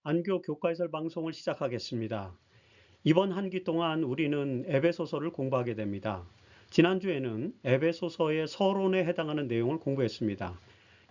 안교 교과해설 방송을 시작하겠습니다. 이번 한 기 동안 우리는 에베소서를 공부하게 됩니다. 지난주에는 에베소서의 서론에 해당하는 내용을 공부했습니다.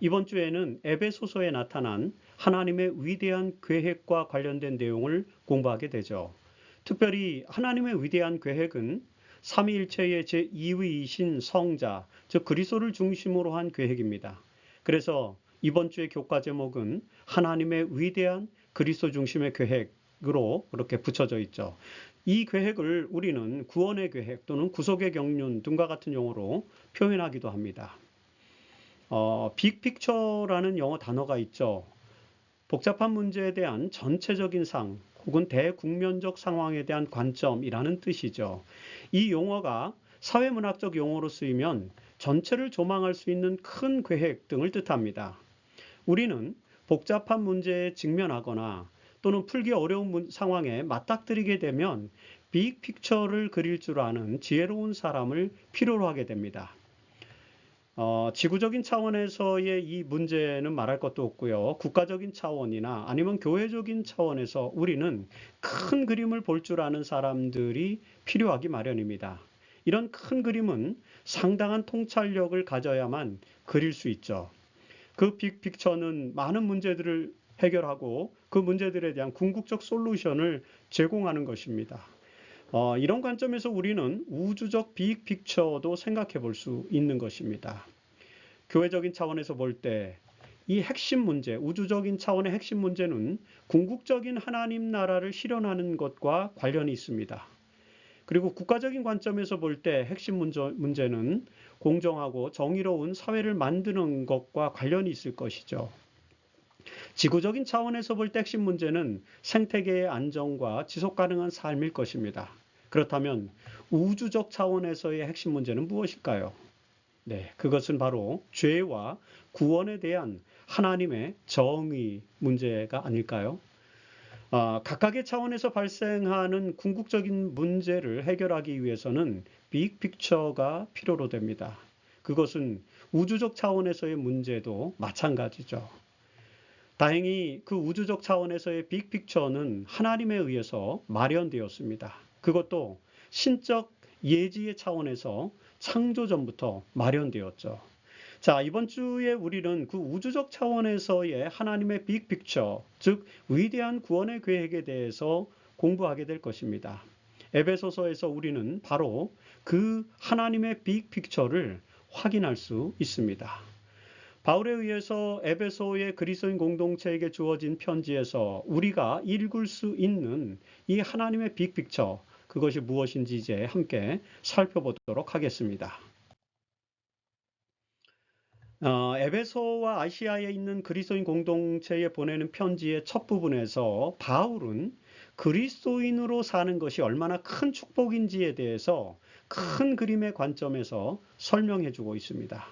이번 주에는 에베소서에 나타난 하나님의 위대한 계획과 관련된 내용을 공부하게 되죠. 특별히 하나님의 위대한 계획은 삼위일체의 제2위이신 성자, 즉 그리스도를 중심으로 한 계획입니다. 그래서 이번 주의 교과 제목은 하나님의 위대한 그리스도 중심의 계획으로 그렇게 붙여져 있죠. 이 계획을 우리는 구원의 계획 또는 구속의 경륜 등과 같은 용어로 표현하기도 합니다. 빅픽처라는 영어 단어가 있죠. 복잡한 문제에 대한 전체적인 상 혹은 대국면적 상황에 대한 관점이라는 뜻이죠. 이 용어가 사회문학적 용어로 쓰이면 전체를 조망할 수 있는 큰 계획 등을 뜻합니다. 우리는 복잡한 문제에 직면하거나 또는 풀기 어려운 상황에 맞닥뜨리게 되면 빅픽처를 그릴 줄 아는 지혜로운 사람을 필요로 하게 됩니다. 지구적인 차원에서의 이 문제는 말할 것도 없고요. 국가적인 차원이나 아니면 교회적인 차원에서 우리는 큰 그림을 볼 줄 아는 사람들이 필요하기 마련입니다. 이런 큰 그림은 상당한 통찰력을 가져야만 그릴 수 있죠. 그 빅픽처는 많은 문제들을 해결하고 그 문제들에 대한 궁극적 솔루션을 제공하는 것입니다. 이런 관점에서 우리는 우주적 빅픽처도 생각해 볼 수 있는 것입니다. 교회적인 차원에서 볼 때 이 핵심 문제, 우주적인 차원의 핵심 문제는 궁극적인 하나님 나라를 실현하는 것과 관련이 있습니다. 그리고 국가적인 관점에서 볼 때 핵심 문제는 공정하고 정의로운 사회를 만드는 것과 관련이 있을 것이죠. 지구적인 차원에서 볼 때 핵심 문제는 생태계의 안정과 지속 가능한 삶일 것입니다. 그렇다면 우주적 차원에서의 핵심 문제는 무엇일까요? 네, 그것은 바로 죄와 구원에 대한 하나님의 정의 문제가 아닐까요? 각각의 차원에서 발생하는 궁극적인 문제를 해결하기 위해서는 빅픽처가 필요로 됩니다. 그것은 우주적 차원에서의 문제도 마찬가지죠. 다행히 그 우주적 차원에서의 빅픽처는 하나님에 의해서 마련되었습니다. 그것도 신적 예지의 차원에서 창조 전부터 마련되었죠. 자, 이번 주에 우리는 그 우주적 차원에서의 하나님의 빅픽처, 즉 위대한 구원의 계획에 대해서 공부하게 될 것입니다. 에베소서에서 우리는 바로 그 하나님의 빅픽처를 확인할 수 있습니다. 바울에 의해서 에베소의 그리스도인 공동체에게 주어진 편지에서 우리가 읽을 수 있는 이 하나님의 빅픽처, 그것이 무엇인지 이제 함께 살펴보도록 하겠습니다. 에베소와 아시아에 있는 그리스도인 공동체에 보내는 편지의 첫 부분에서 바울은 그리스도인으로 사는 것이 얼마나 큰 축복인지에 대해서 큰 그림의 관점에서 설명해 주고 있습니다.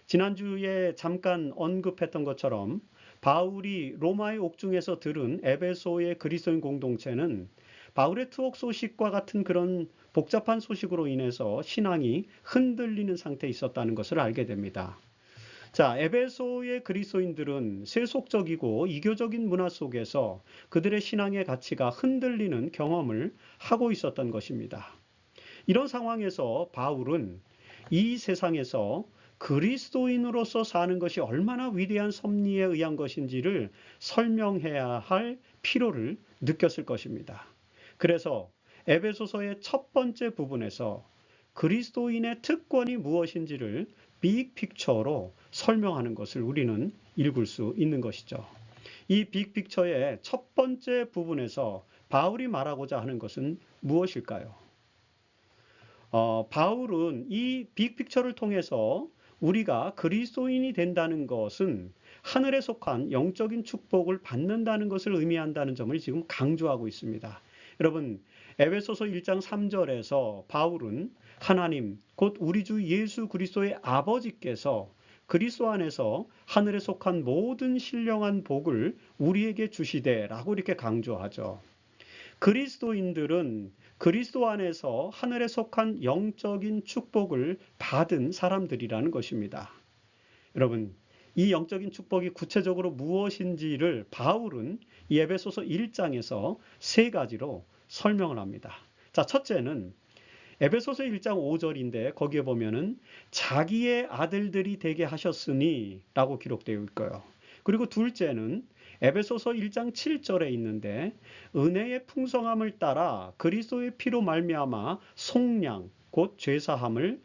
지난주에 잠깐 언급했던 것처럼 바울이 로마의 옥중에서 들은 에베소의 그리스도인 공동체는 바울의 투옥 소식과 같은 그런 복잡한 소식으로 인해서 신앙이 흔들리는 상태에 있었다는 것을 알게 됩니다. 자, 에베소의 그리스도인들은 세속적이고 이교적인 문화 속에서 그들의 신앙의 가치가 흔들리는 경험을 하고 있었던 것입니다. 이런 상황에서 바울은 이 세상에서 그리스도인으로서 사는 것이 얼마나 위대한 섭리에 의한 것인지를 설명해야 할 필요를 느꼈을 것입니다. 그래서 에베소서의 첫 번째 부분에서 그리스도인의 특권이 무엇인지를 빅픽처로 설명하는 것을 우리는 읽을 수 있는 것이죠. 이 빅픽처의 첫 번째 부분에서 바울이 말하고자 하는 것은 무엇일까요? 바울은 이 빅픽처를 통해서 우리가 그리스도인이 된다는 것은 하늘에 속한 영적인 축복을 받는다는 것을 의미한다는 점을 지금 강조하고 있습니다. 여러분, 에베소서 1장 3절에서 바울은 하나님, 곧 우리 주 예수 그리스도의 아버지께서 그리스도 안에서 하늘에 속한 모든 신령한 복을 우리에게 주시되라고 이렇게 강조하죠. 그리스도인들은 그리스도 안에서 하늘에 속한 영적인 축복을 받은 사람들이라는 것입니다. 여러분, 이 영적인 축복이 구체적으로 무엇인지를 바울은 이 에베소서 1장에서 세 가지로 설명을 합니다. 자, 첫째는 에베소서 1장 5절인데 거기에 보면은 자기의 아들들이 되게 하셨으니 라고 기록되어 있고요. 그리고 둘째는 에베소서 1장 7절에 있는데 은혜의 풍성함을 따라 그리스도의 피로 말미암아 속량 곧 죄사함을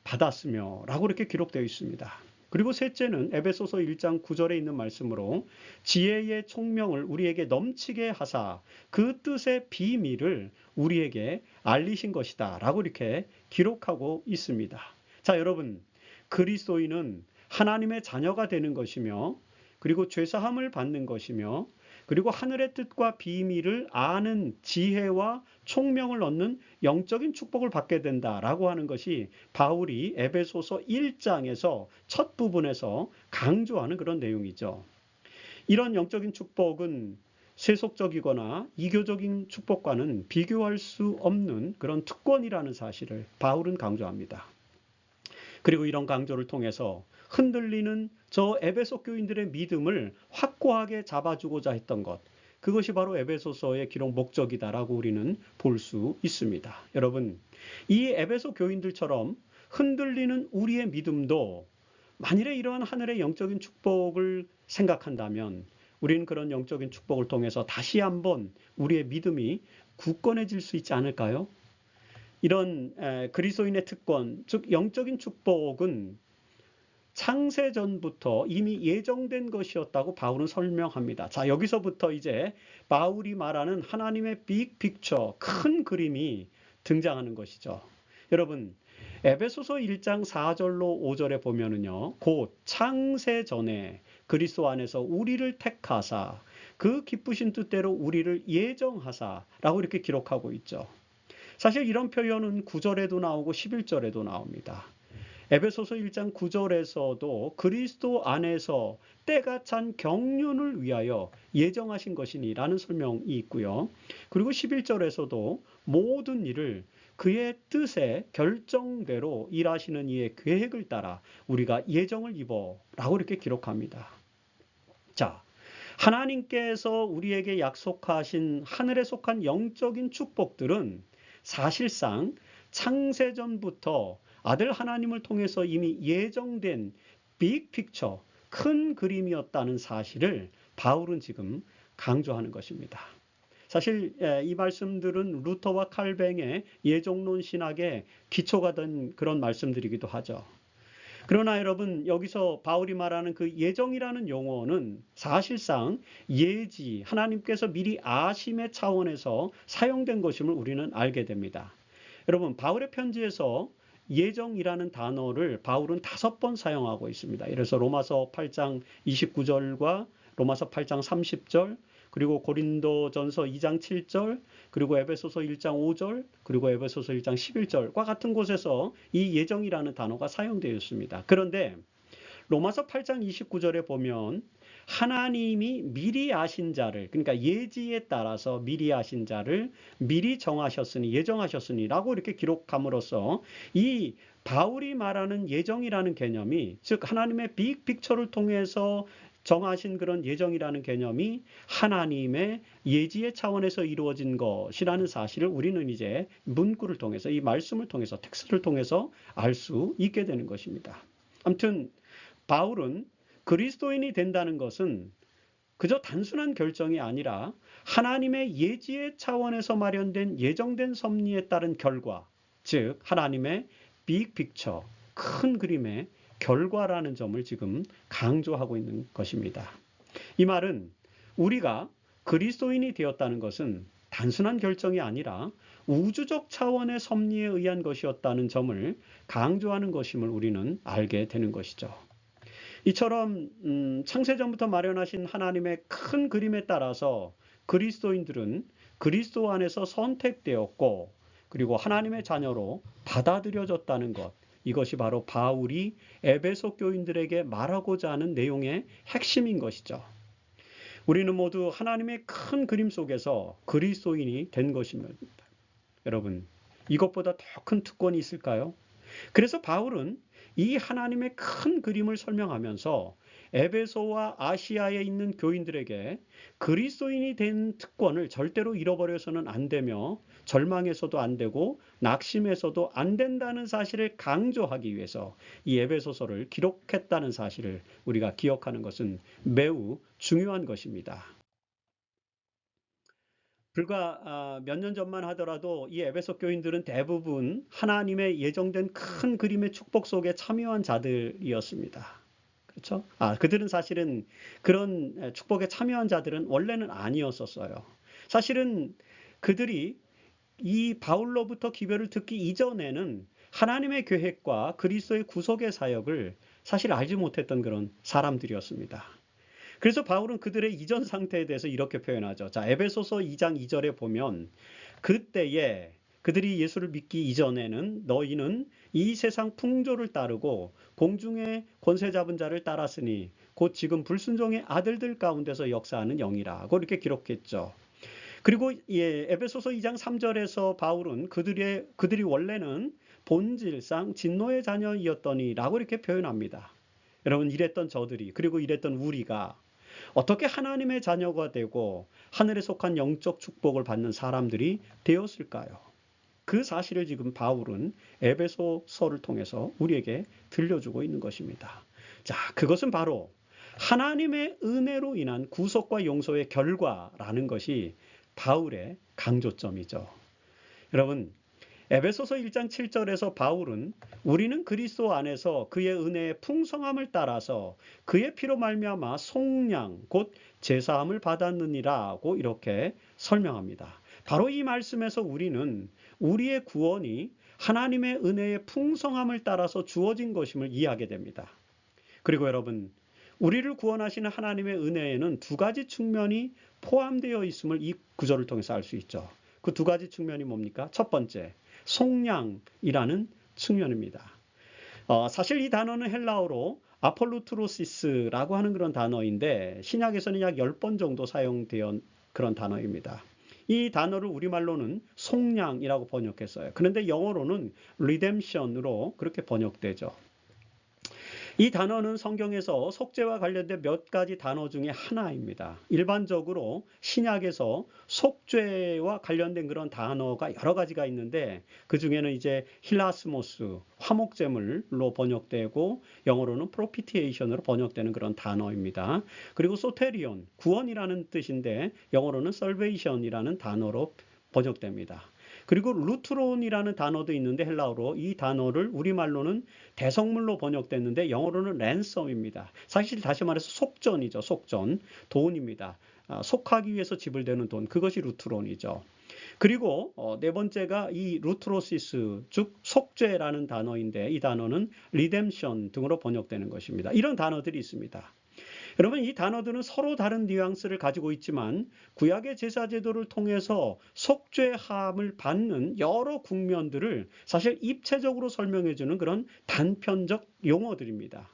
받았으며 라고 이렇게 기록되어 있습니다. 그리고 셋째는 에베소서 1장 9절에 있는 말씀으로 지혜의 총명을 우리에게 넘치게 하사 그 뜻의 비밀을 우리에게 알리신 것이다 라고 이렇게 기록하고 있습니다. 자, 여러분, 그리스도인은 하나님의 자녀가 되는 것이며 그리고 죄사함을 받는 것이며 그리고 하늘의 뜻과 비밀을 아는 지혜와 총명을 얻는 영적인 축복을 받게 된다라고 하는 것이 바울이 에베소서 1장에서 첫 부분에서 강조하는 그런 내용이죠. 이런 영적인 축복은 세속적이거나 이교적인 축복과는 비교할 수 없는 그런 특권이라는 사실을 바울은 강조합니다. 그리고 이런 강조를 통해서 흔들리는 저 에베소 교인들의 믿음을 확고하게 잡아주고자 했던 것, 그것이 바로 에베소서의 기록 목적이다라고 우리는 볼 수 있습니다. 여러분, 이 에베소 교인들처럼 흔들리는 우리의 믿음도 만일에 이러한 하늘의 영적인 축복을 생각한다면 우리는 그런 영적인 축복을 통해서 다시 한번 우리의 믿음이 굳건해질 수 있지 않을까요? 이런 그리스도인의 특권, 즉 영적인 축복은 창세전부터 이미 예정된 것이었다고 바울은 설명합니다. 자, 여기서부터 이제 바울이 말하는 하나님의 빅 픽처, 큰 그림이 등장하는 것이죠. 여러분, 에베소서 1장 4절로 5절에 보면은요, 곧 창세전에 그리스도 안에서 우리를 택하사 그 기쁘신 뜻대로 우리를 예정하사라고 이렇게 기록하고 있죠. 사실 이런 표현은 9절에도 나오고 11절에도 나옵니다. 에베소서 1장 9절에서도 그리스도 안에서 때가 찬 경륜을 위하여 예정하신 것이니라는 설명이 있고요. 그리고 11절에서도 모든 일을 그의 뜻에 결정대로 일하시는 이의 계획을 따라 우리가 예정을 입어라고 이렇게 기록합니다. 자, 하나님께서 우리에게 약속하신 하늘에 속한 영적인 축복들은 사실상 창세전부터 아들 하나님을 통해서 이미 예정된 빅 픽처, 큰 그림이었다는 사실을 바울은 지금 강조하는 것입니다. 사실 이 말씀들은 루터와 칼뱅의 예정론 신학의 기초가 된 그런 말씀들이기도 하죠. 그러나 여러분, 여기서 바울이 말하는 그 예정이라는 용어는 사실상 예지, 하나님께서 미리 아심의 차원에서 사용된 것임을 우리는 알게 됩니다. 여러분, 바울의 편지에서 예정이라는 단어를 바울은 5번 사용하고 있습니다. 그래서 로마서 8장 29절과 로마서 8장 30절, 그리고 고린도전서 2장 7절, 그리고 에베소서 1장 5절, 그리고 에베소서 1장 11절과 같은 곳에서 이 예정이라는 단어가 사용되어 있습니다. 그런데 로마서 8장 29절에 보면 하나님이 미리 아신 자를, 그러니까 예지에 따라서 미리 아신 자를 미리 정하셨으니, 예정하셨으니 라고 이렇게 기록함으로써 이 바울이 말하는 예정이라는 개념이, 즉 하나님의 빅 픽처를 통해서 정하신 그런 예정이라는 개념이 하나님의 예지의 차원에서 이루어진 것이라는 사실을 우리는 이제 문구를 통해서, 이 말씀을 통해서, 텍스트를 통해서 알 수 있게 되는 것입니다. 아무튼 바울은 그리스도인이 된다는 것은 그저 단순한 결정이 아니라 하나님의 예지의 차원에서 마련된 예정된 섭리에 따른 결과, 즉 하나님의 빅 픽처, 큰 그림의 결과라는 점을 지금 강조하고 있는 것입니다. 이 말은 우리가 그리스도인이 되었다는 것은 단순한 결정이 아니라 우주적 차원의 섭리에 의한 것이었다는 점을 강조하는 것임을 우리는 알게 되는 것이죠. 이처럼 창세전부터 마련하신 하나님의 큰 그림에 따라서 그리스도인들은 그리스도 안에서 선택되었고 그리고 하나님의 자녀로 받아들여졌다는 것, 이것이 바로 바울이 에베소 교인들에게 말하고자 하는 내용의 핵심인 것이죠. 우리는 모두 하나님의 큰 그림 속에서 그리스도인이 된 것입니다. 여러분, 이것보다 더 큰 특권이 있을까요? 그래서 바울은 이 하나님의 큰 그림을 설명하면서 에베소와 아시아에 있는 교인들에게 그리스도인이 된 특권을 절대로 잃어버려서는 안 되며 절망해서도 안 되고 낙심해서도 안 된다는 사실을 강조하기 위해서 이 에베소서를 기록했다는 사실을 우리가 기억하는 것은 매우 중요한 것입니다. 불과 몇 년 전만 하더라도 이 에베소 교인들은 대부분 하나님의 예정된 큰 그림의 축복 속에 참여한 자들이었습니다. 그렇죠? 그들은 사실은 그런 축복에 참여한 자들은 원래는 아니었었어요. 사실은 그들이 이 바울로부터 기별을 듣기 이전에는 하나님의 계획과 그리스도의 구속의 사역을 사실 알지 못했던 그런 사람들이었습니다. 그래서 바울은 그들의 이전 상태에 대해서 이렇게 표현하죠. 자, 에베소서 2장 2절에 보면 그때에 그들이 예수를 믿기 이전에는 너희는 이 세상 풍조를 따르고 공중의 권세 잡은 자를 따랐으니 곧 지금 불순종의 아들들 가운데서 역사하는 영이라고 이렇게 기록했죠. 그리고 에베소서 2장 3절에서 바울은 그들이 원래는 본질상 진노의 자녀이었더니라고 이렇게 표현합니다. 여러분, 이랬던 저들이, 그리고 이랬던 우리가 어떻게 하나님의 자녀가 되고 하늘에 속한 영적 축복을 받는 사람들이 되었을까요? 그 사실을 지금 바울은 에베소서를 통해서 우리에게 들려주고 있는 것입니다. 자, 그것은 바로 하나님의 은혜로 인한 구속과 용서의 결과라는 것이 바울의 강조점이죠. 여러분, 에베소서 1장 7절에서 바울은 우리는 그리스도 안에서 그의 은혜의 풍성함을 따라서 그의 피로 말미암아 속량 곧 제사함을 받았느니라고 이렇게 설명합니다. 바로 이 말씀에서 우리는 우리의 구원이 하나님의 은혜의 풍성함을 따라서 주어진 것임을 이해하게 됩니다. 그리고 여러분, 우리를 구원하시는 하나님의 은혜에는 두 가지 측면이 포함되어 있음을 이 구절을 통해서 알 수 있죠. 그 두 가지 측면이 뭡니까? 첫 번째, 속량이라는 측면입니다. 사실 이 단어는 헬라어로 아폴루트로시스라고 하는 그런 단어인데 신약에서는 약 10번 정도 사용되어 그런 단어입니다. 이 단어를 우리말로는 속량이라고 번역했어요. 그런데 영어로는 redemption으로 그렇게 번역되죠. 이 단어는 성경에서 속죄와 관련된 몇 가지 단어 중에 하나입니다. 일반적으로 신약에서 속죄와 관련된 그런 단어가 여러 가지가 있는데 그 중에는 이제 힐라스모스, 화목제물로 번역되고 영어로는 프로피티에이션으로 번역되는 그런 단어입니다. 그리고 소테리온, 구원이라는 뜻인데 영어로는 살베이션이라는 단어로 번역됩니다. 그리고 루트론이라는 단어도 있는데 헬라어로 이 단어를 우리말로는 대성물로 번역됐는데 영어로는 랜섬입니다. 사실 다시 말해서 속전이죠. 속전, 돈입니다. 속하기 위해서 지불되는 돈, 그것이 루트론이죠. 그리고 네 번째가 이 루트로시스, 즉 속죄라는 단어인데 이 단어는 리뎀션 등으로 번역되는 것입니다. 이런 단어들이 있습니다. 여러분, 이 단어들은 서로 다른 뉘앙스를 가지고 있지만 구약의 제사 제도를 통해서 속죄함을 받는 여러 국면들을 사실 입체적으로 설명해주는 그런 단편적 용어들입니다.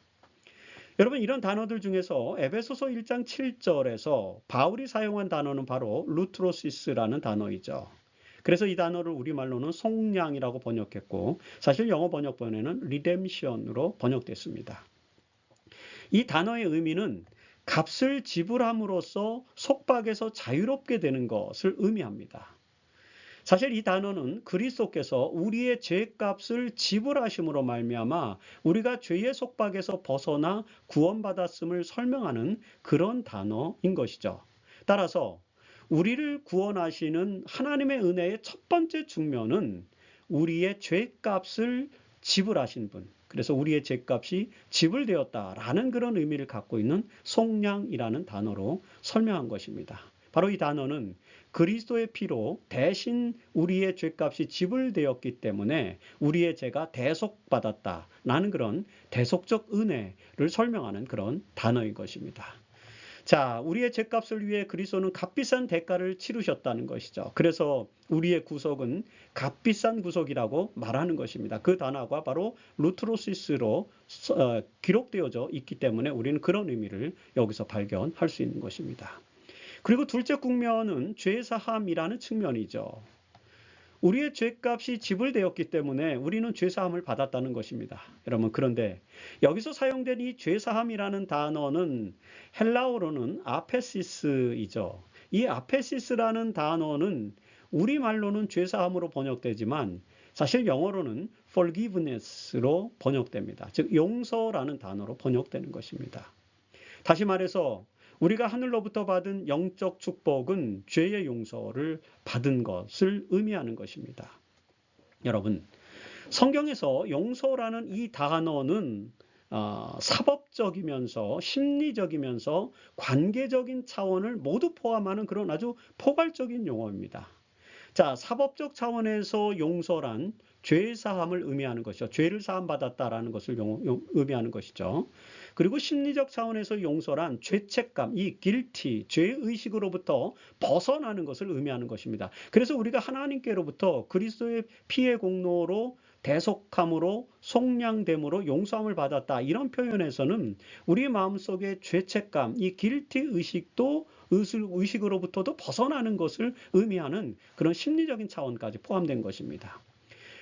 여러분, 이런 단어들 중에서 에베소서 1장 7절에서 바울이 사용한 단어는 바로 루트로시스라는 단어이죠. 그래서 이 단어를 우리말로는 속량이라고 번역했고 사실 영어 번역본에는 리뎀션으로 번역됐습니다. 이 단어의 의미는 값을 지불함으로써 속박에서 자유롭게 되는 것을 의미합니다. 사실 이 단어는 그리스도께서 우리의 죄값을 지불하심으로 말미암아 우리가 죄의 속박에서 벗어나 구원받았음을 설명하는 그런 단어인 것이죠. 따라서 우리를 구원하시는 하나님의 은혜의 첫 번째 측면은 우리의 죄값을 지불하신 분, 그래서 우리의 죄값이 지불되었다라는 그런 의미를 갖고 있는 속량이라는 단어로 설명한 것입니다. 바로 이 단어는 그리스도의 피로 대신 우리의 죄값이 지불되었기 때문에 우리의 죄가 대속받았다라는 그런 대속적 은혜를 설명하는 그런 단어인 것입니다. 자, 우리의 죄값을 위해 그리스도는 값비싼 대가를 치르셨다는 것이죠. 그래서 우리의 구속은 값비싼 구속이라고 말하는 것입니다. 그 단어가 바로 루트로시스로 기록되어져 있기 때문에 우리는 그런 의미를 여기서 발견할 수 있는 것입니다. 그리고 둘째 국면은 죄사함이라는 측면이죠. 우리의 죄값이 지불되었기 때문에 우리는 죄사함을 받았다는 것입니다. 여러분, 그런데 여기서 사용된 이 죄사함이라는 단어는 헬라어로는 아페시스이죠. 이 아페시스라는 단어는 우리말로는 죄사함으로 번역되지만 사실 영어로는 forgiveness로 번역됩니다. 즉 용서라는 단어로 번역되는 것입니다. 다시 말해서 우리가 하늘로부터 받은 영적 축복은 죄의 용서를 받은 것을 의미하는 것입니다. 여러분, 성경에서 용서라는 이 단어는 사법적이면서 심리적이면서 관계적인 차원을 모두 포함하는 그런 아주 포괄적인 용어입니다. 자, 사법적 차원에서 용서란 죄 사함을 의미하는 것이죠. 죄를 사함 받았다라는 것을 의미하는 것이죠. 그리고 심리적 차원에서 용서란 죄책감, 이 guilty, 죄의식으로부터 벗어나는 것을 의미하는 것입니다. 그래서 우리가 하나님께로부터 그리스도의 피의 공로로 대속함으로 속량됨으로 용서함을 받았다. 이런 표현에서는 우리 마음속의 죄책감, 이 guilty 의식으로부터도 벗어나는 것을 의미하는 그런 심리적인 차원까지 포함된 것입니다.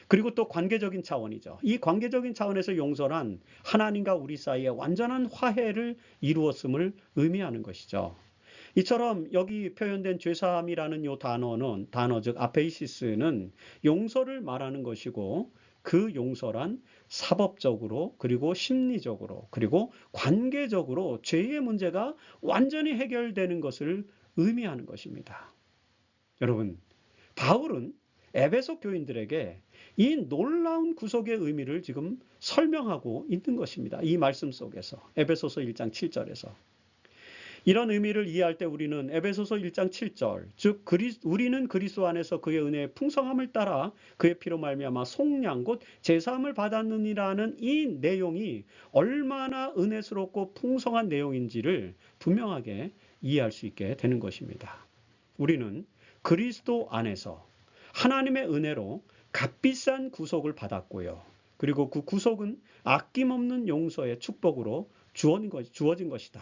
그리고 또 관계적인 차원이죠. 이 관계적인 차원에서 용서란 하나님과 우리 사이에 완전한 화해를 이루었음을 의미하는 것이죠. 이처럼 여기 표현된 죄사함이라는 이 단어 즉 아페이시스는 용서를 말하는 것이고 그 용서란 사법적으로 그리고 심리적으로 그리고 관계적으로 죄의 문제가 완전히 해결되는 것을 의미하는 것입니다. 여러분, 바울은 에베소 교인들에게 이 놀라운 구속의 의미를 지금 설명하고 있는 것입니다. 이 말씀 속에서 에베소서 1장 7절에서 이런 의미를 이해할 때 우리는 에베소서 1장 7절 즉 우리는 그리스도 안에서 그의 은혜의 풍성함을 따라 그의 피로 말미암아 속량 곧 제사함을 받았느니라는 이 내용이 얼마나 은혜스럽고 풍성한 내용인지를 분명하게 이해할 수 있게 되는 것입니다. 우리는 그리스도 안에서 하나님의 은혜로 값비싼 구속을 받았고요. 그리고 그 구속은 아낌없는 용서의 축복으로 주어진 것이다.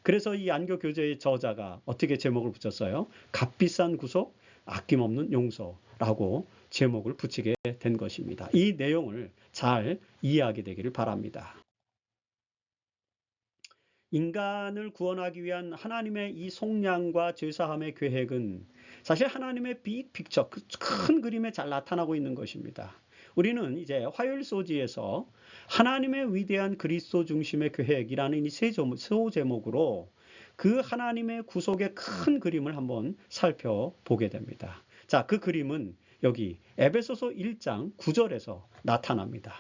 그래서 이 안교 교재의 저자가 어떻게 제목을 붙였어요? 값비싼 구속, 아낌없는 용서라고 제목을 붙이게 된 것입니다. 이 내용을 잘 이해하게 되기를 바랍니다. 인간을 구원하기 위한 하나님의 이 속량과 죄사함의 계획은 사실 하나님의 빅픽처, 큰 그림에 잘 나타나고 있는 것입니다. 우리는 이제 화요일 소지에서 하나님의 위대한 그리스도 중심의 계획이라는 이 소제목으로 그 하나님의 구속의 큰 그림을 한번 살펴보게 됩니다. 자, 그 그림은 여기 에베소서 1장 9절에서 나타납니다.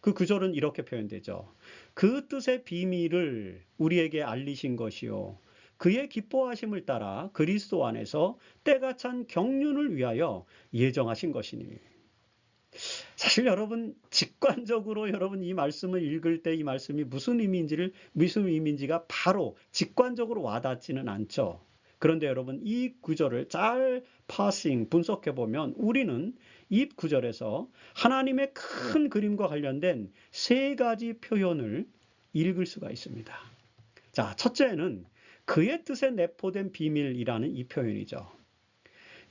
그 구절은 이렇게 표현되죠. 그 뜻의 비밀을 우리에게 알리신 것이요. 그의 기뻐하심을 따라 그리스도 안에서 때가 찬 경륜을 위하여 예정하신 것이니. 사실 여러분 직관적으로 여러분 이 말씀을 읽을 때 이 말씀이 무슨 의미인지가 바로 직관적으로 와닿지는 않죠. 그런데 여러분 이 구절을 잘 분석해 보면 우리는 이 구절에서 하나님의 큰 그림과 관련된 세 가지 표현을 읽을 수가 있습니다. 자, 첫째는 그의 뜻에 내포된 비밀이라는 이 표현이죠.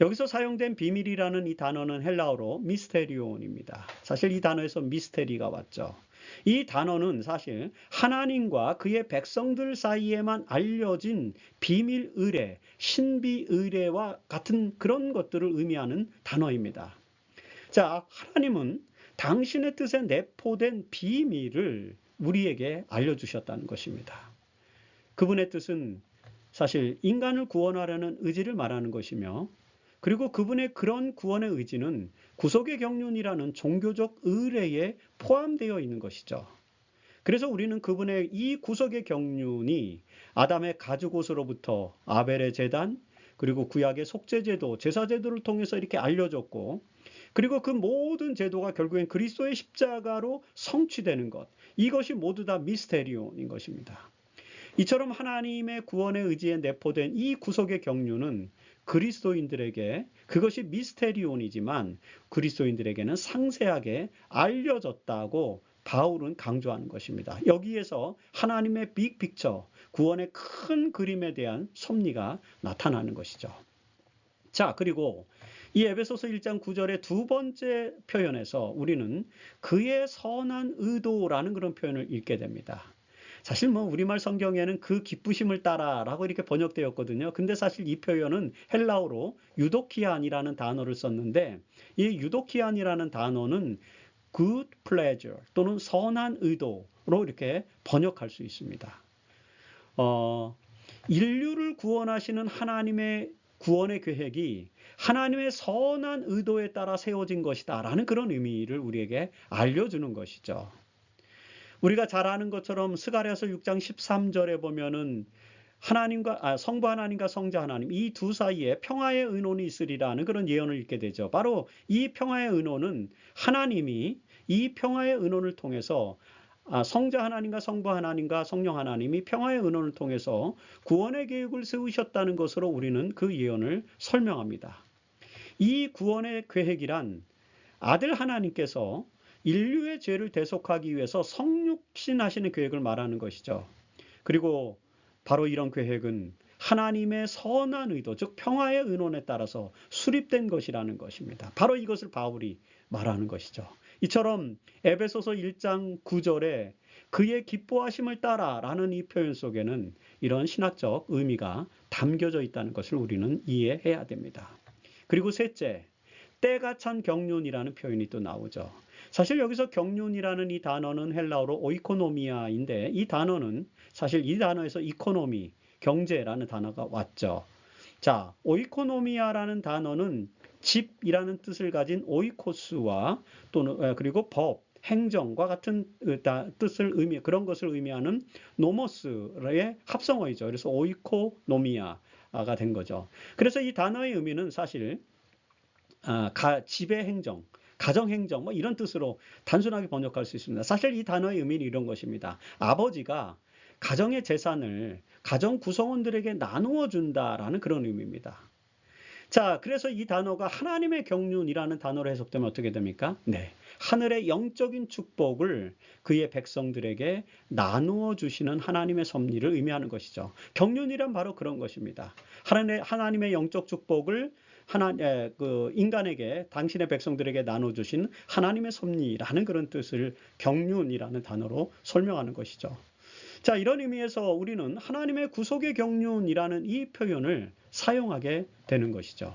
여기서 사용된 비밀이라는 이 단어는 헬라어로 미스테리온입니다. 사실 이 단어에서 미스테리가 왔죠. 이 단어는 사실 하나님과 그의 백성들 사이에만 알려진 비밀 의뢰, 신비 의뢰와 같은 그런 것들을 의미하는 단어입니다. 자, 하나님은 당신의 뜻에 내포된 비밀을 우리에게 알려주셨다는 것입니다. 그분의 뜻은 사실 인간을 구원하려는 의지를 말하는 것이며 그리고 그분의 그런 구원의 의지는 구속의 경륜이라는 종교적 의례에 포함되어 있는 것이죠. 그래서 우리는 그분의 이 구속의 경륜이 아담의 가죽옷으로부터 아벨의 제단 그리고 구약의 속죄제도, 제사제도를 통해서 이렇게 알려졌고 그리고 그 모든 제도가 결국엔 그리스도의 십자가로 성취되는 것, 이것이 모두 다 미스테리온인 것입니다. 이처럼 하나님의 구원의 의지에 내포된 이 구속의 경륜은 그리스도인들에게 그것이 미스테리온이지만 그리스도인들에게는 상세하게 알려졌다고 바울은 강조하는 것입니다. 여기에서 하나님의 빅픽처, 구원의 큰 그림에 대한 섭리가 나타나는 것이죠. 자, 그리고 이 에베소서 1장 9절의 두 번째 표현에서 우리는 그의 선한 의도라는 그런 표현을 읽게 됩니다. 사실 뭐 우리말 성경에는 그 기쁘심을 따라라고 이렇게 번역되었거든요. 근데 사실 이 표현은 헬라어로 유도키안이라는 단어를 썼는데, 이 유도키안이라는 단어는 good pleasure 또는 선한 의도로 이렇게 번역할 수 있습니다. 인류를 구원하시는 하나님의 구원의 계획이 하나님의 선한 의도에 따라 세워진 것이다 라는 그런 의미를 우리에게 알려주는 것이죠. 우리가 잘 아는 것처럼 스가랴서 6장 13절에 보면은 성부 하나님과 성자 하나님 이 두 사이에 평화의 의논이 있으리라는 그런 예언을 읽게 되죠. 바로 이 평화의 의논은 하나님이 이 평화의 의논을 통해서 성자 하나님과 성부 하나님과 성령 하나님이 평화의 의논을 통해서 구원의 계획을 세우셨다는 것으로 우리는 그 예언을 설명합니다. 이 구원의 계획이란 아들 하나님께서 인류의 죄를 대속하기 위해서 성육신하시는 계획을 말하는 것이죠. 그리고 바로 이런 계획은 하나님의 선한 의도, 즉 평화의 의논에 따라서 수립된 것이라는 것입니다. 바로 이것을 바울이 말하는 것이죠. 이처럼 에베소서 1장 9절에 그의 기뻐하심을 따라라는 이 표현 속에는 이런 신학적 의미가 담겨져 있다는 것을 우리는 이해해야 됩니다. 그리고 셋째, 때가 찬 경륜이라는 표현이 또 나오죠. 사실 여기서 경륜이라는 이 단어는 헬라어로 오이코노미아인데, 이 단어는 사실 이 단어에서 이코노미, 경제라는 단어가 왔죠. 자, 오이코노미아라는 단어는 집이라는 뜻을 가진 오이코스와 또는 그리고 법, 행정과 같은 뜻을 그런 것을 의미하는 노모스의 합성어이죠. 그래서 오이코노미아가 된 거죠. 그래서 이 단어의 의미는 사실 집의 행정, 가정행정 뭐 이런 뜻으로 단순하게 번역할 수 있습니다. 사실 이 단어의 의미는 이런 것입니다. 아버지가 가정의 재산을 가정 구성원들에게 나누어 준다라는 그런 의미입니다. 자, 그래서 이 단어가 하나님의 경륜이라는 단어로 해석되면 어떻게 됩니까? 네, 하늘의 영적인 축복을 그의 백성들에게 나누어 주시는 하나님의 섭리를 의미하는 것이죠. 경륜이란 바로 그런 것입니다. 하나님의 영적 축복을 인간에게, 당신의 백성들에게 나눠주신 하나님의 섭리라는 그런 뜻을 경륜이라는 단어로 설명하는 것이죠. 자, 이런 의미에서 우리는 하나님의 구속의 경륜이라는 이 표현을 사용하게 되는 것이죠.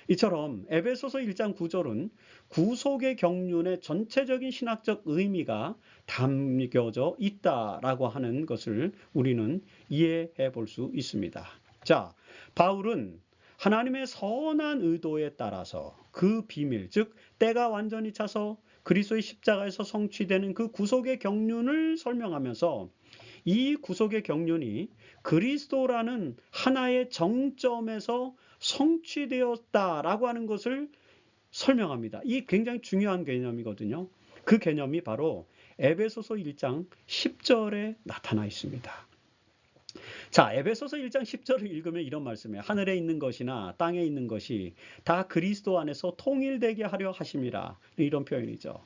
이처럼 에베소서 1장 9절은 구속의 경륜의 전체적인 신학적 의미가 담겨져 있다라고 하는 것을 우리는 이해해 볼 수 있습니다. 자, 바울은 하나님의 선한 의도에 따라서 그 비밀, 즉 때가 완전히 차서 그리스도의 십자가에서 성취되는 그 구속의 경륜을 설명하면서 이 구속의 경륜이 그리스도라는 하나의 정점에서 성취되었다라고 하는 것을 설명합니다. 이 굉장히 중요한 개념이거든요. 그 개념이 바로 에베소서 1장 10절에 나타나 있습니다. 자, 에베소서 1장 10절을 읽으면 이런 말씀이에요. 하늘에 있는 것이나 땅에 있는 것이 다 그리스도 안에서 통일되게 하려 하심이라. 이런 표현이죠.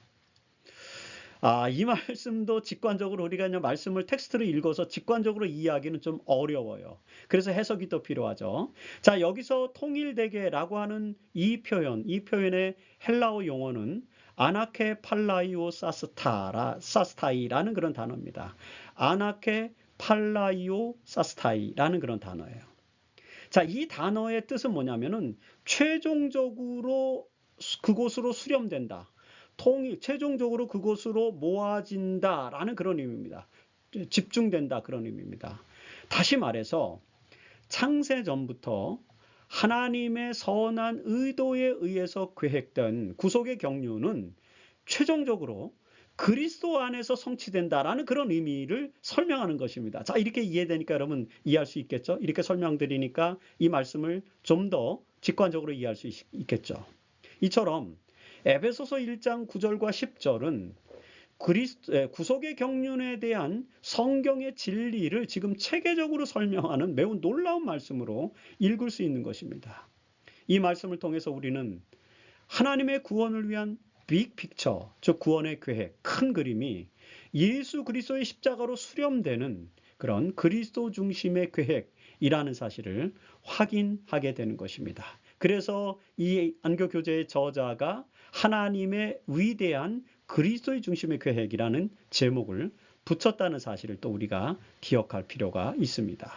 이 말씀도 직관적으로 우리가 그냥 말씀을 텍스트로 읽어서 직관적으로 이해하기는 좀 어려워요. 그래서 해석이 또 필요하죠. 자, 여기서 통일되게라고 하는 이 표현의 헬라어 용어는 아나케 팔라이오 사스타이라는 그런 단어입니다. 아나케 팔라이오 사스타이라는 그런 단어예요. 자, 이 단어의 뜻은 뭐냐면은 최종적으로 그곳으로 수렴된다. 최종적으로 그곳으로 모아진다라는 그런 의미입니다. 집중된다 그런 의미입니다. 다시 말해서 창세 전부터 하나님의 선한 의도에 의해서 계획된 구속의 경륜은 최종적으로 그리스도 안에서 성취된다라는 그런 의미를 설명하는 것입니다. 자, 이렇게 이해되니까 여러분 이해할 수 있겠죠? 이렇게 설명드리니까 이 말씀을 좀 더 직관적으로 이해할 수 있겠죠. 이처럼 에베소서 1장 9절과 10절은 구속의 경륜에 대한 성경의 진리를 지금 체계적으로 설명하는 매우 놀라운 말씀으로 읽을 수 있는 것입니다. 이 말씀을 통해서 우리는 하나님의 구원을 위한 빅 픽처, 즉 구원의 계획, 큰 그림이 예수 그리스도의 십자가로 수렴되는 그런 그리스도 중심의 계획이라는 사실을 확인하게 되는 것입니다. 그래서 이 안교 교재의 저자가 하나님의 위대한 그리스도의 중심의 계획이라는 제목을 붙였다는 사실을 또 우리가 기억할 필요가 있습니다.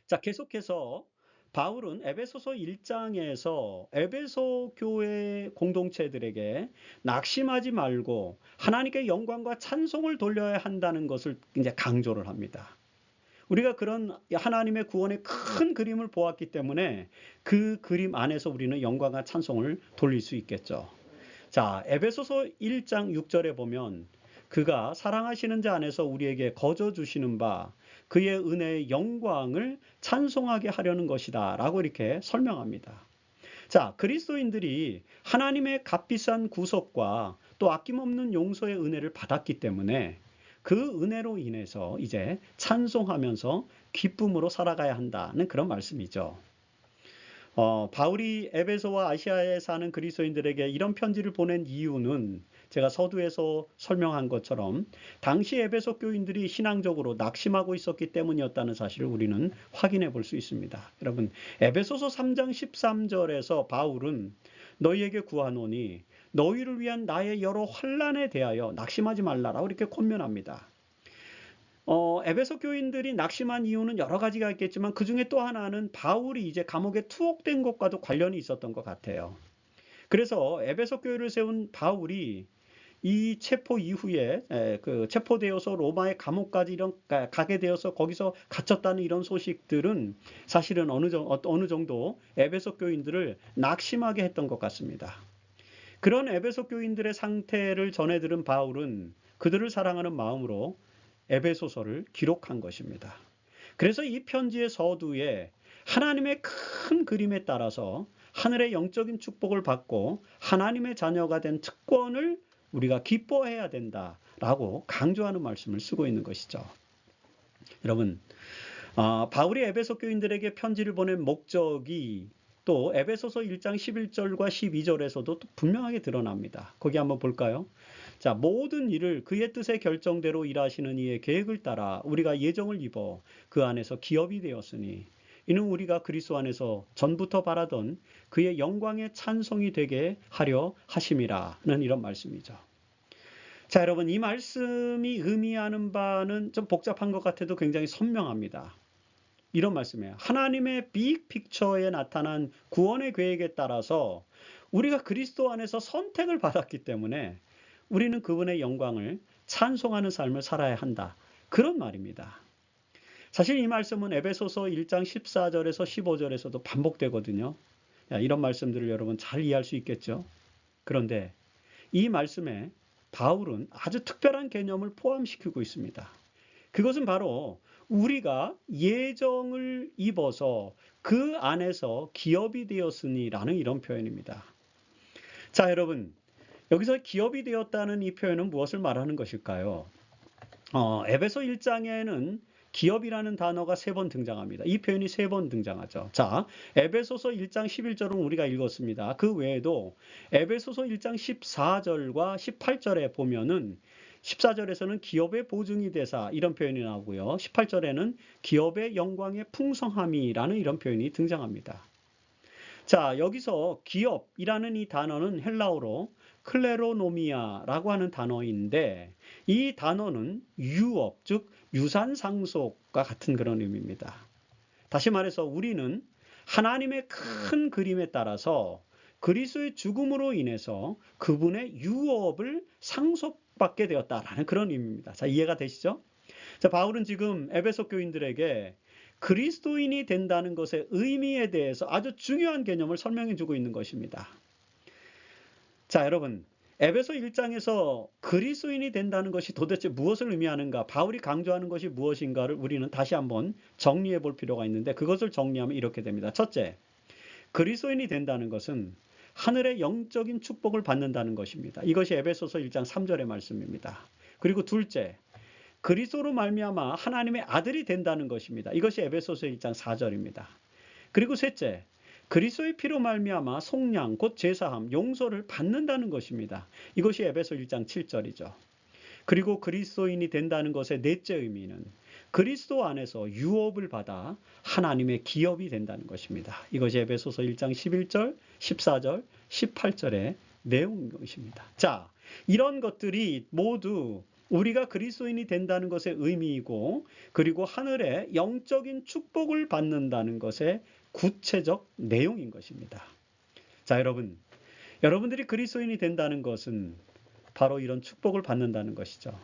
자, 계속해서 바울은 에베소서 1장에서 에베소 교회 공동체들에게 낙심하지 말고 하나님께 영광과 찬송을 돌려야 한다는 것을 이제 강조를 합니다. 우리가 그런 하나님의 구원의 큰 그림을 보았기 때문에 그 그림 안에서 우리는 영광과 찬송을 돌릴 수 있겠죠. 자, 에베소서 1장 6절에 보면 그가 사랑하시는 자 안에서 우리에게 거저 주시는 바 그의 은혜의 영광을 찬송하게 하려는 것이다 라고 이렇게 설명합니다. 자, 그리스도인들이 하나님의 값비싼 구속과 또 아낌없는 용서의 은혜를 받았기 때문에 그 은혜로 인해서 이제 찬송하면서 기쁨으로 살아가야 한다는 그런 말씀이죠. 바울이 에베소와 아시아에 사는 그리스도인들에게 이런 편지를 보낸 이유는 제가 서두에서 설명한 것처럼 당시 에베소 교인들이 신앙적으로 낙심하고 있었기 때문이었다는 사실을 우리는 확인해 볼 수 있습니다. 여러분, 에베소서 3장 13절에서 바울은 너희에게 구하노니 너희를 위한 나의 여러 환난에 대하여 낙심하지 말라라고 이렇게 권면합니다. 에베소 교인들이 낙심한 이유는 여러 가지가 있겠지만 그 중에 또 하나는 바울이 이제 감옥에 투옥된 것과도 관련이 있었던 것 같아요. 그래서 에베소 교회를 세운 바울이 이 체포 이후에 그 체포되어서 로마의 감옥까지 가게 되어서 거기서 갇혔다는 이런 소식들은 사실은 어느 정도 에베소 교인들을 낙심하게 했던 것 같습니다. 그런 에베소 교인들의 상태를 전해 들은 바울은 그들을 사랑하는 마음으로 에베소서를 기록한 것입니다. 그래서 이 편지의 서두에 하나님의 큰 그림에 따라서 하늘의 영적인 축복을 받고 하나님의 자녀가 된 특권을 우리가 기뻐해야 된다라고 강조하는 말씀을 쓰고 있는 것이죠. 여러분, 바울이 에베소 교인들에게 편지를 보낸 목적이 또 에베소서 1장 11절과 12절에서도 분명하게 드러납니다. 거기 한번 볼까요? 자, 모든 일을 그의 뜻의 결정대로 일하시는 이의 계획을 따라 우리가 예정을 입어 그 안에서 기업이 되었으니 이는 우리가 그리스도 안에서 전부터 바라던 그의 영광의 찬송이 되게 하려 하심이라는 이런 말씀이죠. 자, 여러분, 이 말씀이 의미하는 바는 좀 복잡한 것 같아도 굉장히 선명합니다. 이런 말씀이에요. 하나님의 빅 픽처에 나타난 구원의 계획에 따라서 우리가 그리스도 안에서 선택을 받았기 때문에 우리는 그분의 영광을 찬송하는 삶을 살아야 한다. 그런 말입니다. 사실 이 말씀은 에베소서 1장 14절에서 15절에서도 반복되거든요. 이런 말씀들을 여러분 잘 이해할 수 있겠죠. 그런데 이 말씀에 바울은 아주 특별한 개념을 포함시키고 있습니다. 그것은 바로 우리가 예정을 입어서 그 안에서 기업이 되었으니라는 이런 표현입니다. 자, 여러분, 여기서 기업이 되었다는 이 표현은 무엇을 말하는 것일까요? 에베소 1장에는 기업이라는 단어가 3번 등장합니다. 이 표현이 3번 등장하죠. 자, 에베소서 1장 11절은 우리가 읽었습니다. 그 외에도 에베소서 1장 14절과 18절에 보면은 14절에서는 기업의 보증이 되사 이런 표현이 나오고요. 18절에는 기업의 영광의 풍성함이라는 이런 표현이 등장합니다. 자, 여기서 기업이라는 이 단어는 헬라어로 클레로노미아라고 하는 단어인데 이 단어는 유업, 즉 유산 상속과 같은 그런 의미입니다. 다시 말해서 우리는 하나님의 큰 그림에 따라서 그리스도의 죽음으로 인해서 그분의 유업을 상속받게 되었다라는 그런 의미입니다. 자, 이해가 되시죠? 자, 바울은 지금 에베소 교인들에게 그리스도인이 된다는 것의 의미에 대해서 아주 중요한 개념을 설명해 주고 있는 것입니다. 자, 여러분, 에베소 1장에서 그리스도인이 된다는 것이 도대체 무엇을 의미하는가, 바울이 강조하는 것이 무엇인가를 우리는 다시 한번 정리해 볼 필요가 있는데 그것을 정리하면 이렇게 됩니다. 첫째, 그리스도인이 된다는 것은 하늘의 영적인 축복을 받는다는 것입니다. 이것이 에베소서 1장 3절의 말씀입니다. 그리고 둘째, 그리스도로 말미암아 하나님의 아들이 된다는 것입니다. 이것이 에베소서 1장 4절입니다. 그리고 셋째, 그리스도의 피로 말미암아 속량 곧 제사함 용서를 받는다는 것입니다. 이것이 에베소 1장 7절이죠. 그리고 그리스도인이 된다는 것의 넷째 의미는 그리스도 안에서 유업을 받아 하나님의 기업이 된다는 것입니다. 이것이 에베소서 1장 11절, 14절, 18절의 내용인 것입니다. 자, 이런 것들이 모두 우리가 그리스도인이 된다는 것의 의미이고, 그리고 하늘의 영적인 축복을 받는다는 것의 구체적 내용인 것입니다. 자, 여러분들이 그리스도인이 된다는 것은 바로 이런 축복을 받는다는 것이죠.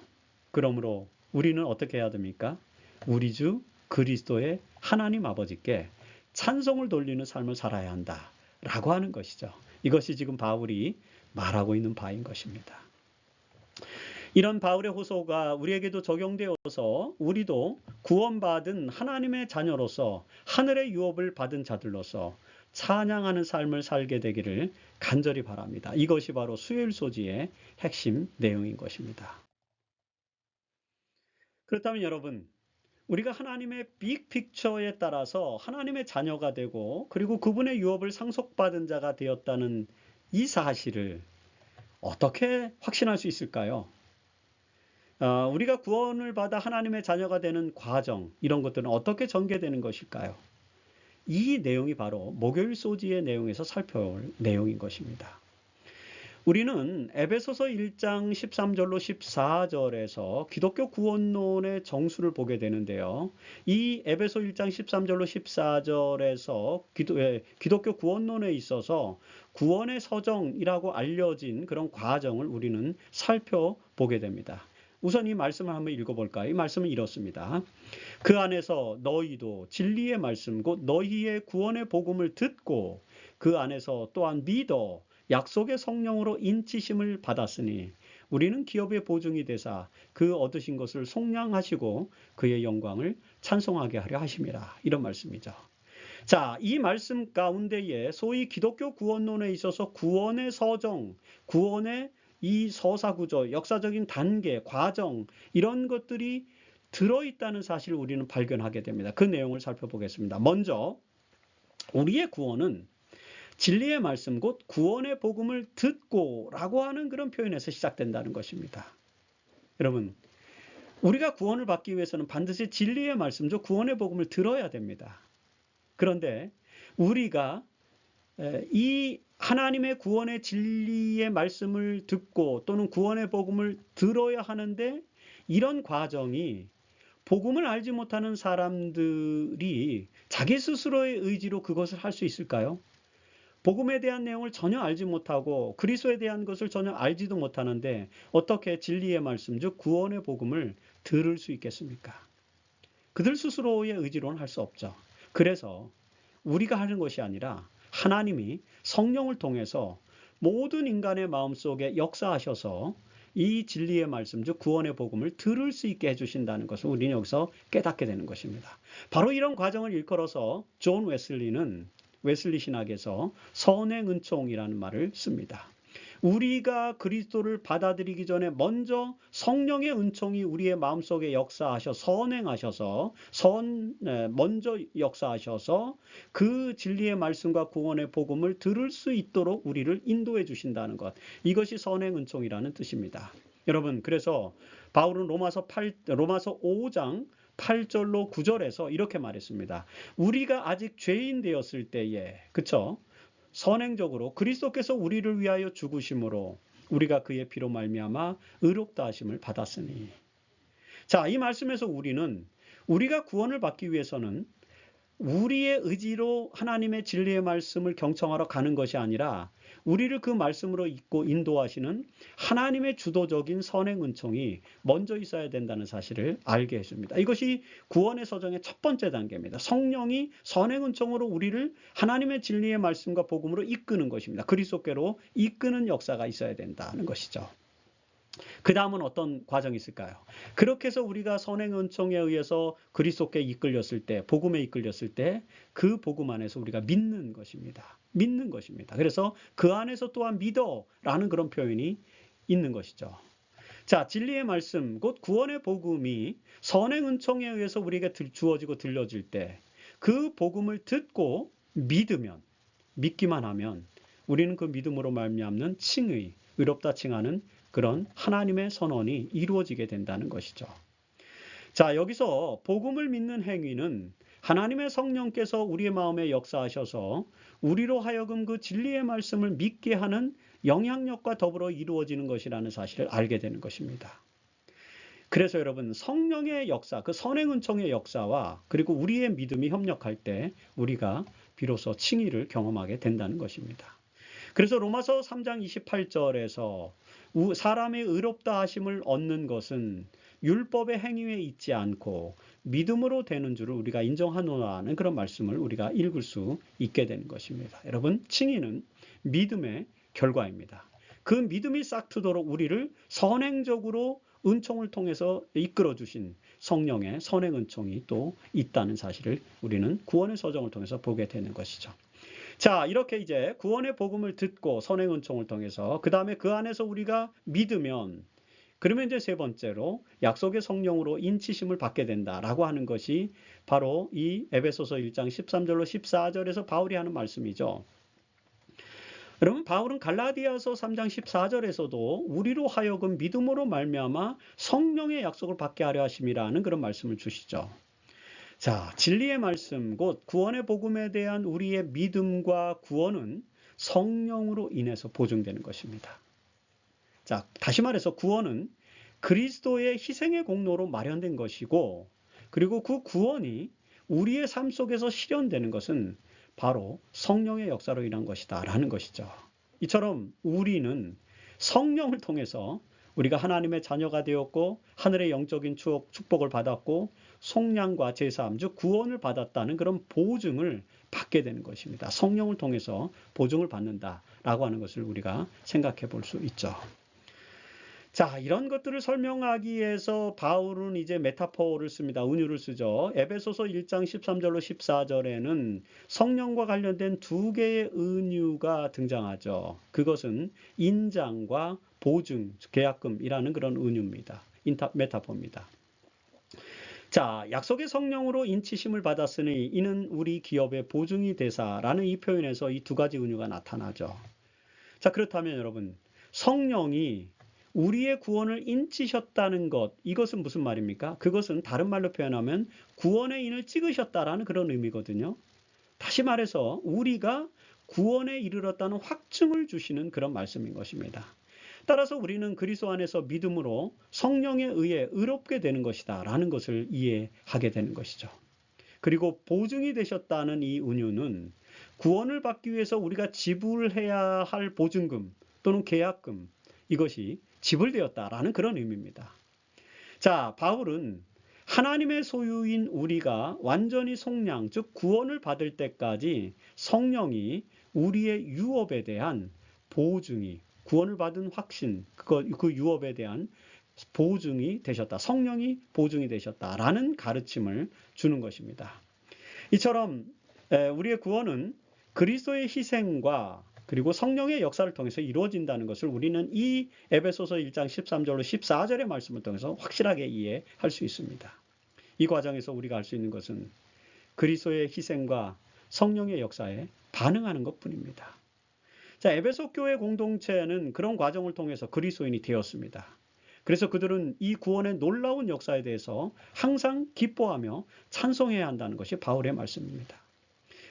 그러므로 우리는 어떻게 해야 됩니까? 우리 주 그리스도의 하나님 아버지께 찬송을 돌리는 삶을 살아야 한다라고 하는 것이죠. 이것이 지금 바울이 말하고 있는 바인 것입니다. 이런 바울의 호소가 우리에게도 적용되어서 우리도 구원받은 하나님의 자녀로서 하늘의 유업을 받은 자들로서 찬양하는 삶을 살게 되기를 간절히 바랍니다. 이것이 바로 수요일 소지의 핵심 내용인 것입니다. 그렇다면 여러분, 우리가 하나님의 빅픽처에 따라서 하나님의 자녀가 되고, 그리고 그분의 유업을 상속받은 자가 되었다는 이 사실을 어떻게 확신할 수 있을까요? 우리가 구원을 받아 하나님의 자녀가 되는 과정, 이런 것들은 어떻게 전개되는 것일까요? 이 내용이 바로 목요일 소지의 내용에서 살펴볼 내용인 것입니다. 우리는 에베소서 1장 13절로 14절에서 기독교 구원론의 정수를 보게 되는데요. 이 에베소 1장 13절로 14절에서 기독교 구원론에 있어서 구원의 서정이라고 알려진 그런 과정을 우리는 살펴보게 됩니다. 우선 이 말씀을 한번 읽어볼까요? 이 말씀은 이렇습니다. 그 안에서 너희도 진리의 말씀 곧 너희의 구원의 복음을 듣고 그 안에서 또한 믿어 약속의 성령으로 인치심을 받았으니 우리는 기업의 보증이 되사 그 얻으신 것을 속량하시고 그의 영광을 찬송하게 하려 하심이라. 이런 말씀이죠. 자, 이 말씀 가운데에 소위 기독교 구원론에 있어서 구원의 서정, 구원의 이 서사구조, 역사적인 단계, 과정, 이런 것들이 들어있다는 사실을 우리는 발견하게 됩니다. 그 내용을 살펴보겠습니다. 먼저 우리의 구원은 진리의 말씀 곧 구원의 복음을 듣고 라고 하는 그런 표현에서 시작된다는 것입니다. 여러분, 우리가 구원을 받기 위해서는 반드시 진리의 말씀, 즉 구원의 복음을 들어야 됩니다. 그런데 우리가 이 하나님의 구원의 진리의 말씀을 듣고 또는 구원의 복음을 들어야 하는데, 이런 과정이 복음을 알지 못하는 사람들이 자기 스스로의 의지로 그것을 할 수 있을까요? 복음에 대한 내용을 전혀 알지 못하고 그리스도에 대한 것을 전혀 알지도 못하는데 어떻게 진리의 말씀, 즉 구원의 복음을 들을 수 있겠습니까? 그들 스스로의 의지로는 할 수 없죠. 그래서 우리가 하는 것이 아니라 하나님이 성령을 통해서 모든 인간의 마음속에 역사하셔서 이 진리의 말씀, 즉 구원의 복음을 들을 수 있게 해주신다는 것을 우리는 여기서 깨닫게 되는 것입니다. 바로 이런 과정을 일컬어서 존 웨슬리 신학에서 선행 은총이라는 말을 씁니다. 우리가 그리스도를 받아들이기 전에 먼저 성령의 은총이 우리의 마음속에 역사하셔서 먼저 역사하셔서 그 진리의 말씀과 구원의 복음을 들을 수 있도록 우리를 인도해 주신다는 것, 이것이 선행 은총이라는 뜻입니다. 여러분, 그래서 바울은 로마서 5장 8절로 9절에서 이렇게 말했습니다. 우리가 아직 죄인 되었을 때에, 그쵸? 선행적으로 그리스도께서 우리를 위하여 죽으심으로 우리가 그의 피로 말미암아 의롭다 하심을 받았으니. 자, 이 말씀에서 우리가 구원을 받기 위해서는 우리의 의지로 하나님의 진리의 말씀을 경청하러 가는 것이 아니라 우리를 그 말씀으로 읽고 인도하시는 하나님의 주도적인 선행 은총이 먼저 있어야 된다는 사실을 알게 해줍니다. 이것이 구원의 서정의 첫 번째 단계입니다. 성령이 선행 은총으로 우리를 하나님의 진리의 말씀과 복음으로 이끄는 것입니다. 그리스도께로 이끄는 역사가 있어야 된다는 것이죠. 그 다음은 어떤 과정이 있을까요? 그렇게 해서 우리가 선행 은총에 의해서 그리스도께 이끌렸을 때, 복음에 이끌렸을 때 그 복음 안에서 우리가 믿는 것입니다. 믿는 것입니다. 그래서 그 안에서 또한 믿어라는 그런 표현이 있는 것이죠. 자, 진리의 말씀, 곧 구원의 복음이 선행 은총에 의해서 우리에게 주어지고 들려질 때 그 복음을 듣고 믿기만 하면 우리는 그 믿음으로 말미암는 칭의, 의롭다 칭하는 그런 하나님의 선언이 이루어지게 된다는 것이죠. 자, 여기서 복음을 믿는 행위는 하나님의 성령께서 우리의 마음에 역사하셔서 우리로 하여금 그 진리의 말씀을 믿게 하는 영향력과 더불어 이루어지는 것이라는 사실을 알게 되는 것입니다. 그래서 여러분, 성령의 역사, 그 선행은총의 역사와 그리고 우리의 믿음이 협력할 때 우리가 비로소 칭의를 경험하게 된다는 것입니다. 그래서 로마서 3장 28절에서 사람의 의롭다 하심을 얻는 것은 율법의 행위에 있지 않고 믿음으로 되는 줄을 우리가 인정하노라는 그런 말씀을 우리가 읽을 수 있게 되는 것입니다. 여러분, 칭의는 믿음의 결과입니다. 그 믿음이 싹트도록 우리를 선행적으로 은총을 통해서 이끌어 주신 성령의 선행 은총이 또 있다는 사실을 우리는 구원의 서정을 통해서 보게 되는 것이죠. 자, 이렇게 이제 구원의 복음을 듣고 선행 은총을 통해서 그 다음에 그 안에서 우리가 믿으면 그러면 이제 세 번째로 약속의 성령으로 인치심을 받게 된다라고 하는 것이 바로 이 에베소서 1장 13절로 14절에서 바울이 하는 말씀이죠. 여러분, 바울은 갈라디아서 3장 14절에서도 우리로 하여금 믿음으로 말미암아 성령의 약속을 받게 하려 하심이라는 그런 말씀을 주시죠. 자, 진리의 말씀, 곧 구원의 복음에 대한 우리의 믿음과 구원은 성령으로 인해서 보증되는 것입니다. 자, 다시 말해서 구원은 그리스도의 희생의 공로로 마련된 것이고, 그리고 그 구원이 우리의 삶 속에서 실현되는 것은 바로 성령의 역사로 인한 것이다 라는 것이죠. 이처럼 우리는 성령을 통해서 우리가 하나님의 자녀가 되었고 하늘의 영적인 축복을 받았고 속량과 제사함 즉 구원을 받았다는 그런 보증을 받게 되는 것입니다. 성령을 통해서 보증을 받는다라고 하는 것을 우리가 생각해 볼 수 있죠. 자, 이런 것들을 설명하기 위해서 바울은 이제 메타포를 씁니다. 은유를 쓰죠. 에베소서 1장 13절로 14절에는 성령과 관련된 두 개의 은유가 등장하죠. 그것은 인장과 보증, 계약금이라는 그런 은유입니다. 메타포입니다. 자, 약속의 성령으로 인치심을 받았으니 이는 우리 기업의 보증이 되사라는 이 표현에서 이 두 가지 은유가 나타나죠. 자, 그렇다면 여러분, 성령이 우리의 구원을 인치셨다는 것, 이것은 무슨 말입니까? 그것은 다른 말로 표현하면 구원의 인을 찍으셨다라는 그런 의미거든요. 다시 말해서 우리가 구원에 이르렀다는 확증을 주시는 그런 말씀인 것입니다. 따라서 우리는 그리스도 안에서 믿음으로 성령에 의해 의롭게 되는 것이다 라는 것을 이해하게 되는 것이죠. 그리고 보증이 되셨다는 이 은유는 구원을 받기 위해서 우리가 지불해야 할 보증금 또는 계약금, 이것이 지불되었다라는 그런 의미입니다. 자, 바울은 하나님의 소유인 우리가 완전히 속량, 즉 구원을 받을 때까지 성령이 우리의 유업에 대한 보증이, 구원을 받은 확신, 그 유업에 대한 보증이 되셨다. 성령이 보증이 되셨다라는 가르침을 주는 것입니다. 이처럼 우리의 구원은 그리스도의 희생과 그리고 성령의 역사를 통해서 이루어진다는 것을 우리는 이 에베소서 1장 13절로 14절의 말씀을 통해서 확실하게 이해할 수 있습니다. 이 과정에서 우리가 알 수 있는 것은 그리스도의 희생과 성령의 역사에 반응하는 것뿐입니다. 자, 에베소 교회 공동체는 그런 과정을 통해서 그리스도인이 되었습니다. 그래서 그들은 이 구원의 놀라운 역사에 대해서 항상 기뻐하며 찬송해야 한다는 것이 바울의 말씀입니다.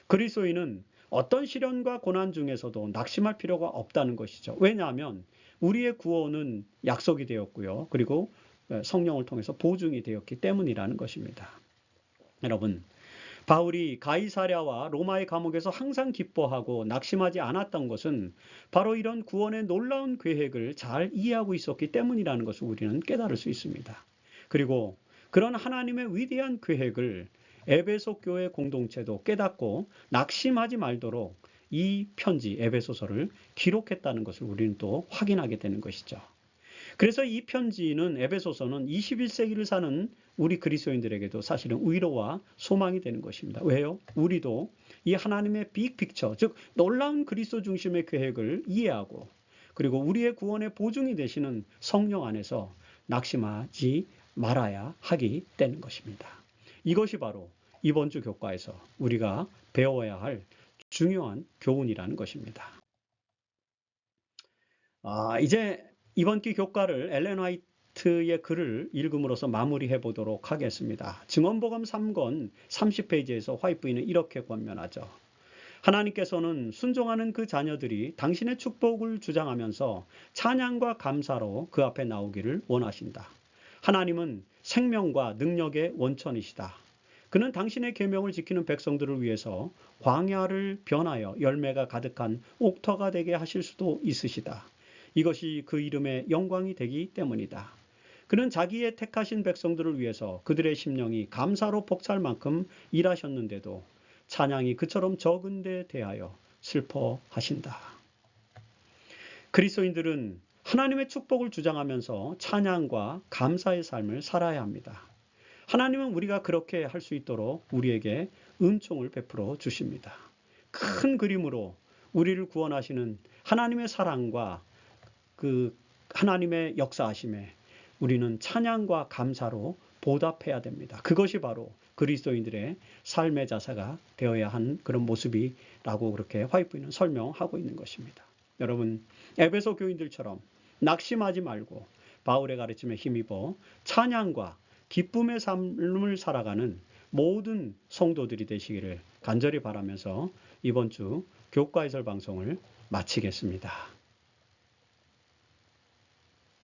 그리스도인은 어떤 시련과 고난 중에서도 낙심할 필요가 없다는 것이죠. 왜냐하면 우리의 구원은 약속이 되었고요. 그리고 성령을 통해서 보증이 되었기 때문이라는 것입니다. 여러분, 바울이 가이사랴와 로마의 감옥에서 항상 기뻐하고 낙심하지 않았던 것은 바로 이런 구원의 놀라운 계획을 잘 이해하고 있었기 때문이라는 것을 우리는 깨달을 수 있습니다. 그리고 그런 하나님의 위대한 계획을 에베소 교회 공동체도 깨닫고 낙심하지 말도록 이 편지 에베소서를 기록했다는 것을 우리는 또 확인하게 되는 것이죠. 그래서 이 편지는 에베소서는 21세기를 사는 우리 그리스도인들에게도 사실은 위로와 소망이 되는 것입니다. 왜요? 우리도 이 하나님의 빅픽처, 즉 놀라운 그리스도 중심의 계획을 이해하고 그리고 우리의 구원의 보증이 되시는 성령 안에서 낙심하지 말아야 하기 때문인 것입니다. 이것이 바로 이번 주 교과에서 우리가 배워야 할 중요한 교훈이라는 것입니다. 이제 이번 기 교과를 엘렌 화이트 팟캐스트의 글을 읽음으로써 마무리해 보도록 하겠습니다. 증언복음 3권 30페이지에서 화이트 부인은 이렇게 권면하죠. 하나님께서는 순종하는 그 자녀들이 당신의 축복을 주장하면서 찬양과 감사로 그 앞에 나오기를 원하신다. 하나님은 생명과 능력의 원천이시다. 그는 당신의 계명을 지키는 백성들을 위해서 광야를 변하여 열매가 가득한 옥터가 되게 하실 수도 있으시다. 이것이 그 이름의 영광이 되기 때문이다. 그는 자기의 택하신 백성들을 위해서 그들의 심령이 감사로 벅찰 만큼 일하셨는데도 찬양이 그처럼 적은 데 대하여 슬퍼하신다. 그리스도인들은 하나님의 축복을 주장하면서 찬양과 감사의 삶을 살아야 합니다. 하나님은 우리가 그렇게 할 수 있도록 우리에게 은총을 베풀어 주십니다. 큰 그림으로 우리를 구원하시는 하나님의 사랑과 그 하나님의 역사하심에 우리는 찬양과 감사로 보답해야 됩니다. 그것이 바로 그리스도인들의 삶의 자세가 되어야 한 그런 모습이라고 그렇게 화이트 부인은 설명하고 있는 것입니다. 여러분, 에베소 교인들처럼 낙심하지 말고 바울의 가르침에 힘입어 찬양과 기쁨의 삶을 살아가는 모든 성도들이 되시기를 간절히 바라면서 이번 주 교과 해설 방송을 마치겠습니다.